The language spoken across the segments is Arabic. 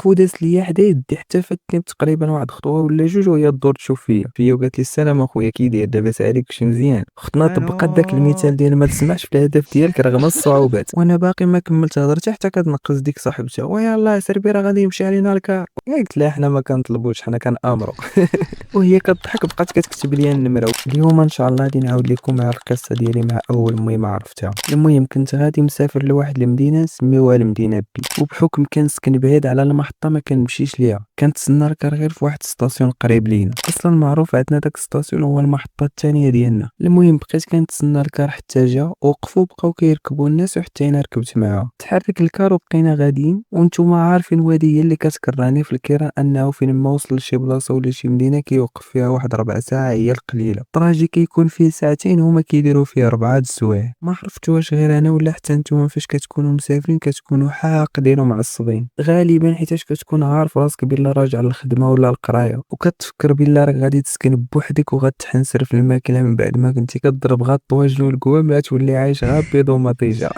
وقف وداز ليا حدا يدي حتى فاتني تقريبا واحد خطوه ولا جوج وهي تدور تشوف فيا وقالت لي السلام اخويا كي داير لاباس عليك كلشي مزيان. اختنا طبقات داك المثال ديال ما تسمعش في الهدف ديالك رغم الصعوبات. وانا باقي ما كملت هضرتي حتى كتنقص ديك صاحبتها ويلاه سيربي راه غادي يمشي علينا الكار. قلت لها حنا ما كنطلبوش حنا كنامروا. وهي كتضحك بقات كتكتب لي النمره. اليوم ان شاء الله غادي نعاود لكم على القصه ديالي مع اول مهمه عرفتها. المهم كنت غادي مسافر لواحد المدينه سميوها المدينه بي، وبحكم كنسكن بعيد على المحطه ما كنمشيش ليها، كنتسنى الكار غير في واحد ستاسيون قريب لينا. اصلا معروف عندنا داك ستاسيون هو المحطه الثانيه ديالنا. المهم بقيت كنتسنى الكار حتى جا، وقفوا بقاو كيركبوا الناس وحتى انا ركبت معاهم. تحرك الكار وبقينا غاديين وانتم عارفين وهذه هي اللي كتكرهني في الكيران، انه فين ما وصل لشي بلاصه ولا شي مدينه كيوقف فيها واحد ربع ساعه هي القليله. الطراجي كيكون فيه ساعتين هما كيديروا فيه 4 د السوايع. ما عرفت واش غير انا ولا حتى نتوما فاش كتكونوا مسافرين كتكونوا حاقدين ومعصبين غالبا، حيتاش كتكون عارف راسك بلا راجع للخدمه ولا القرايه، وكتفكر بلا راك غادي تسكن بوحدك وغتحنسر في الماكله من بعد ما كنتي كضرب غا الطواجن والكوام تولي عايش غا بيض ومطيجه.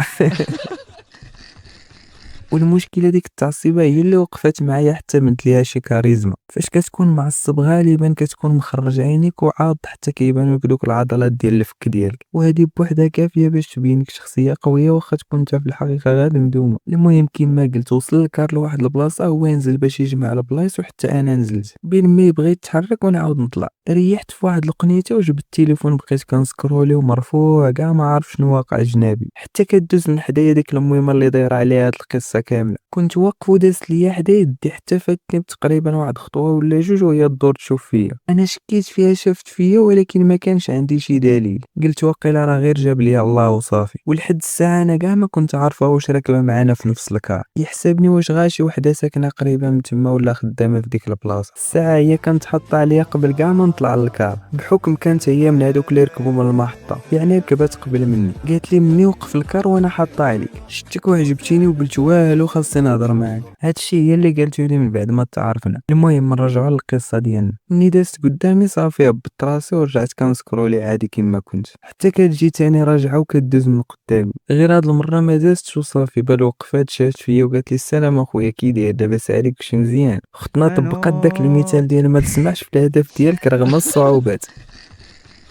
والمشكله ديك التعصيبه هي اللي وقفت معايا حتى مد ليها شي كاريزما. فاش كتكون معصب غالبا كتكون مخرج عينيك وعاض حتى كيبانو لك دوك العضلات ديال الفك ديالك، وهذه بوحدها كافيه باش تبينك شخصيه قويه واخا تكون انت في الحقيقه غير مدومه. المهم كما قلت وصل الكار لواحد البلاصه هو ينزل باش يجمع البلايص وحتى انا نزلت بين مي بغيت نتحرك ونعاود نطلع. ريحت في واحد القنيته وجبت التليفون بقيت كنسكرولي ومرفوع كاع ما عارف شنو واقع جنابي، حتى كدوز من حدايا ديك المهمه اللي دايره عليها هاد القصه كامله. كنت واقف ودازت ليا حدا يدي حتى فاتني تقريبا واحد خطوه ولا جوج وهي تدور تشوف فيا. انا شكيت فيها شافت فيا ولكن ما كانش عندي شي دليل، قلت واقيلا راه غير جاب ليا الله وصافي. ولحد الساعه انا كاع ما كنت عارفه واش راكبه معانا في نفس الكار، يحسبني واش غاشي وحده ساكنه قريبه من تما ولا خدامه في ديك البلاصه. الساعه هي كانت حاطه عليا قبل كاع ما نطلع للكار، بحكم كانت هي من هذوك اللي ركبوا من المحطه، يعني ركبات قبل مني. قالت لي مني وقف الكار وانا حاطه عليك، شفتك وعجبتيني وقلت والو خاصني نهضر معاك. هادشي هي اللي قالتو لي من بعد ما تعرفنا. المهم نرجعوا للقصه ديالنا. ملي دازت قدامي صافي هبطت راسي ورجعت كنسكرولي عادي كما كنت، حتى كتجي تاني راجعه وكدوز من قدامي. غير هاد المره ما دازتش وصافي بل وقفات شافت فيا وقالت لي السلام اخويا كي داير لاباس عليك كلشي مزيان. اختنا طبقات داك المثال ديال ما تسمعش في الهدف ديالك رغم الصعوبات.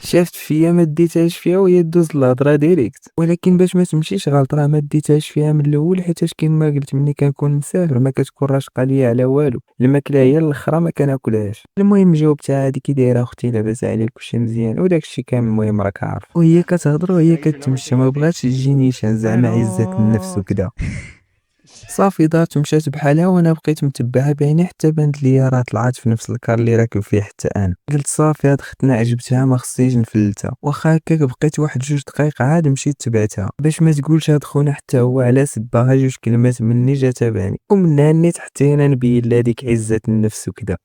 شافت فيا ما ديتهاش فيها وهي دوز الهضره ديريكت، ولكن باش ما تمشيش غلط راه ما ديتهاش فيها من الاول، حيتاش كيما قلت ملي كنكون مسافر ما كتكون راشقه ليا على والو، الماكله هي الاخرى ما كناكلهاش. المهم جاوبتها هادي كي دايره اختي لاباس عليك كلشي مزيان وداك الشيء كامل. المهم راك عارف، وهي كتهضر وهي كتمشى ما بغاتش تجيني نيشان زعما عزه النفس وكذا. صافي دارت ومشات بحالها وانا بقيت متبعها بعيني حتى بانت ليا راه طلعت في نفس الكار اللي راكب فيه حتى انا. قلت صافي هاد ختنا عجبتها ما خصنيش نفلتها، واخا هكاك بقيت واحد جوج دقائق عاد مشيت تبعتها باش ما تقولش هاد خونا حتى هو على سباها جوج كلمات مني جا تابعني، ومنها نيت حتى انا نبين لها ديك عزة النفس وكذا.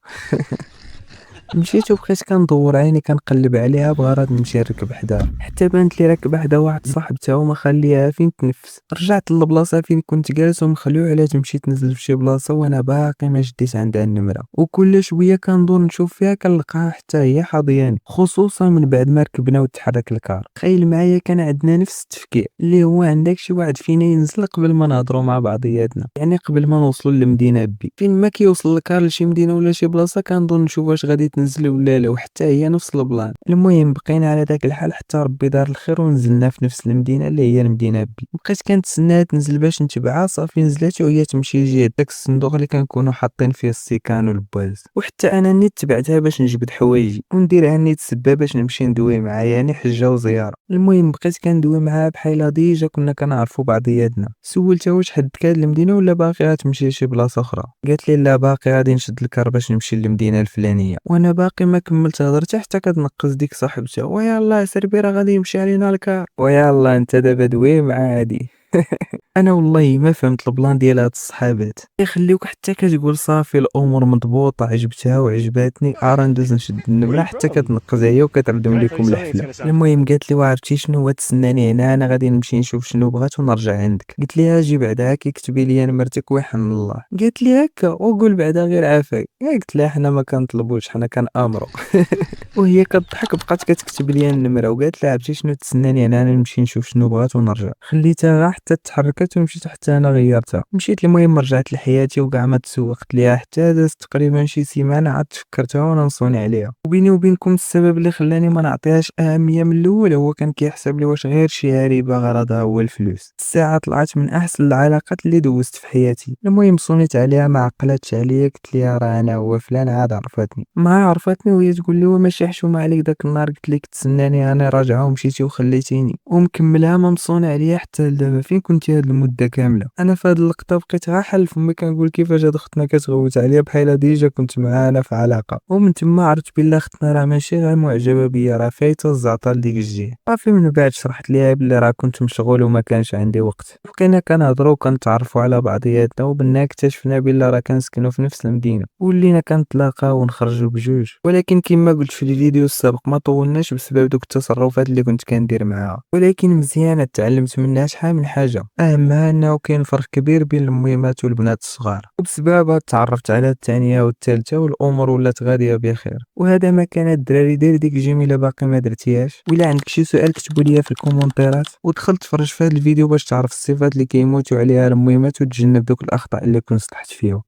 مشيت وبقيت كندور عيني كنقلب عليها بغرض نمشي نركب حداها، حتى بانت لي راكبه حدا واحد صاحبتها وما خليها فين تنفس. رجعت للبلاصه فين كنت جالس ومخلوع على تمشي تنزل في شي بلاصه وانا باقي ما شديت عندها النمره، وكل شويه كندور نشوف فيها كنلقاها حتى هي حاضياني، خصوصا من بعد ما ركبنا وتحرك الكار. تخيل معايا كان عندنا نفس التفكير اللي هو عندك شي واحد فينا ينزل قبل ما نهضروا مع بعضياتنا، يعني قبل ما نوصلوا للمدينه بي. فين ما كيوصل الكار لشي مدينه ولا شي بلاصه كنظن نشوف واش غادي تنزل ولا لا، وحتى هي نفس البلان. المهم بقينا على داك الحال حتى ربي دار الخير ونزلنا في نفس المدينه اللي هي المدينه بي. بقيت كنتسناها تنزل باش نتبعها، صافي نزلت وهي تمشي جهه داك الصندوق اللي كنكونوا حاطين فيه السيكان والبواز، وحتى انا نيت تبعتها باش نجبد حوايجي وندير نيت السبه باش نمشي ندوي معاها، يعني حجه وزياره. المهم بقيت كندوي معاها بحال ديجا كنا كنعرفوا بعضياتنا. سولتها واش حدك هاد المدينه ولا باقي غتمشي لشي بلاصه اخرى، قالت لي لا باقي غادي نشد الكار باش نمشي للمدينه الفلانيه. وانا باقي ما كملت هضرتي حتى كتنقص ديك صاحبتها ويلاه سيربي راه غادي يمشي علينا الكار. ويلاه انت دابا دوي مع هادي. انا والله ما فهمت البلان ديال هاد الصحابات، يخليوك حتى كتقول صافي الامور مضبوطه عجبتها وعجباتني ارا ندوز نشد النمره حتى كتنقز هي وكتردم لكم الحفله. المهم قالت لي وعرفتي شنو هو تسناني هنا انا غادي نمشي نشوف شنو بغات ونرجع عندك. قلت لها اجي بعدا كيكتبي لي نمرتك ويحمل الله. قالت لي هكا وقول بعدا غير عافاك. قلت لها حنا ما كنطلبوش حنا كنامروا. وهي كتضحك بقات كتكتب لي النمره وقالت لها عرفتي شنو تسناني هنا انا نمشي نشوف شنو بغات ونرجع. خليتها غا حتى تحركت ومشيت حتى انا غيرتها. مشيت المهم رجعت لحياتي وكاع ما تسوقت ليها حتى دازت تقريبا شي سيمانه عاد تفكرتها وانا نصوني عليها. وبيني وبينكم السبب اللي خلاني ما نعطيهاش اهميه من الاول هو كان كيحسب لي واش غير شي هريبه غرضها هو الفلوس. الساعه طلعت من احسن العلاقات اللي دوزت في حياتي. المهم صونيت عليها ما عقلتش عليا قلت لها راه انا هو فلان عاد عرفتني. ما عرفتني وهي تقول لي وماشي حشومه عليك داك النهار قلت لك تسناني انا راجعه ومشيتي وخليتيني. ومكملها ما مصوني عليا حتى لدابا. فين كنتي هاد المده كامله؟ انا في هاد اللقطه بقيت غير حل فمي كنقول كيفاش هاد اختنا كتغوت عليا بحال ديجا كنت معانا في علاقه. ومن تما عرفت بلي اختنا راه ماشي غير معجبه بيا راه فايته الزعتر لديك الجهه. صافي من بعد شرحت ليها بلي راه كنت مشغول وما كانش عندي وقت. بقينا كنهضروا وكنتعرفوا على بعضياتنا وبنا اكتشفنا بلي راه كنسكنوا في نفس المدينه ولينا كنتلاقاو ونخرجوا بجوج. ولكن كما قلت في الفيديو السابق ما طولناش بسبب دوك التصرفات اللي كنت كندير معاها. ولكن مزيانه تعلمت منها شحال من حاجه اهمها انه كاين فرق كبير بين المهمات والبنات الصغار. وبسببها تعرفت على الثانيه والثالثه والامور ولات غاديه بخير. وهذا ما كان الدراري دير ديك الجميله باقي ما درتيهاش. ولا عندك شي سؤال كتبوا لي في الكومونتيرات ودخل تفرج في هذا الفيديو باش تعرف الصفات اللي كيموتوا عليها المهمات وتجنب دوك الاخطاء اللي كنت صلحت فيهم.